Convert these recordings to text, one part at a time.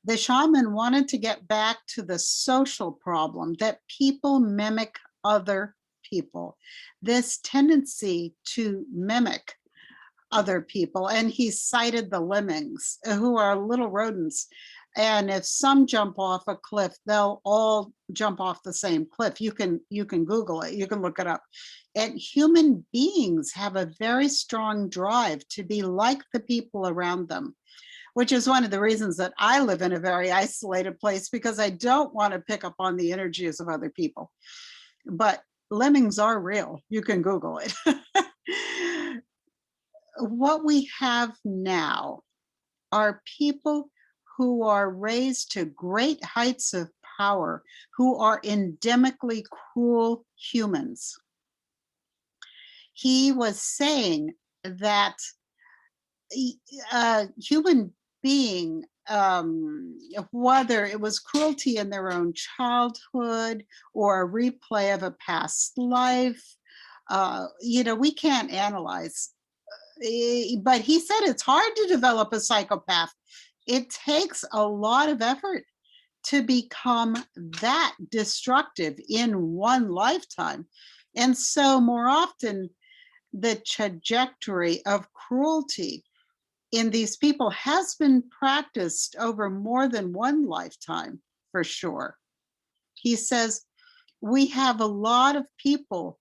The shaman wanted to get back to the social problem that people mimic other people, this tendency to mimic other people. And he cited the lemmings, who are little rodents. And if some jump off a cliff, they'll all jump off the same cliff. You can Google it, you can look it up. And human beings have a very strong drive to be like the people around them, which is one of the reasons that I live in a very isolated place, because I don't want to pick up on the energies of other people. But lemmings are real. You can Google it. What we have now are people who are raised to great heights of power, who are endemically cruel humans. He was saying that a human being, whether it was cruelty in their own childhood or a replay of a past life, we can't analyze. But he said it's hard to develop a psychopath. It takes a lot of effort to become that destructive in one lifetime. And so more often, the trajectory of cruelty in these people has been practiced over more than one lifetime, for sure. He says, we have a lot of people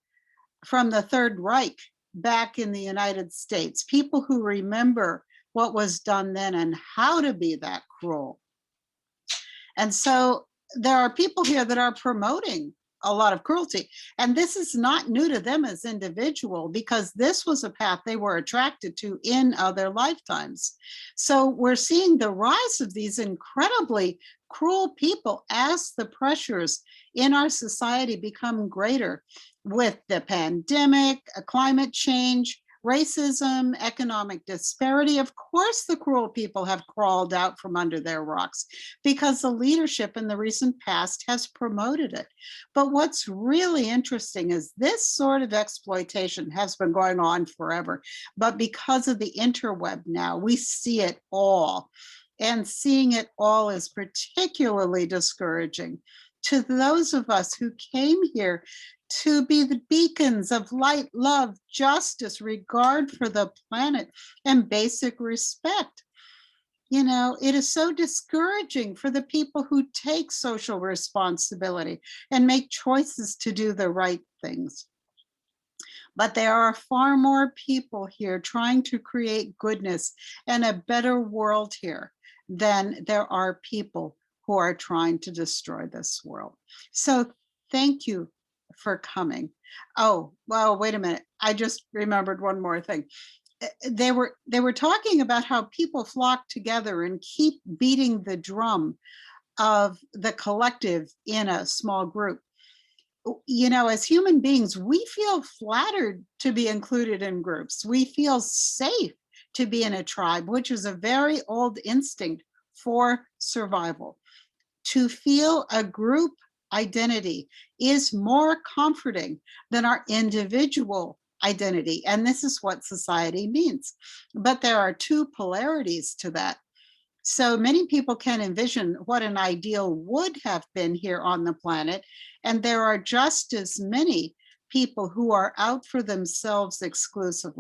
from the Third Reich back in the United States, people who remember what was done then and how to be that cruel. And so there are people here that are promoting a lot of cruelty. And this is not new to them as individual, because this was a path they were attracted to in other lifetimes. So we're seeing the rise of these incredibly cruel people as the pressures in our society become greater with the pandemic, climate change, racism, economic disparity. Of course, the cruel people have crawled out from under their rocks because the leadership in the recent past has promoted it. But what's really interesting is this sort of exploitation has been going on forever. But because of the interweb now, we see it all. And seeing it all is particularly discouraging to those of us who came here to be the beacons of light, love, justice, regard for the planet, and basic respect. It is so discouraging for the people who take social responsibility and make choices to do the right things. But there are far more people here trying to create goodness and a better world here than there are people who are trying to destroy this world. So thank you for coming. Oh, well, wait a minute. I just remembered one more thing. They were talking about how people flock together and keep beating the drum of the collective in a small group. As human beings, we feel flattered to be included in groups. We feel safe to be in a tribe, which is a very old instinct for survival. To feel a group identity is more comforting than our individual identity. And this is what society means. But there are two polarities to that. So many people can envision what an ideal would have been here on the planet. And there are just as many people who are out for themselves exclusively.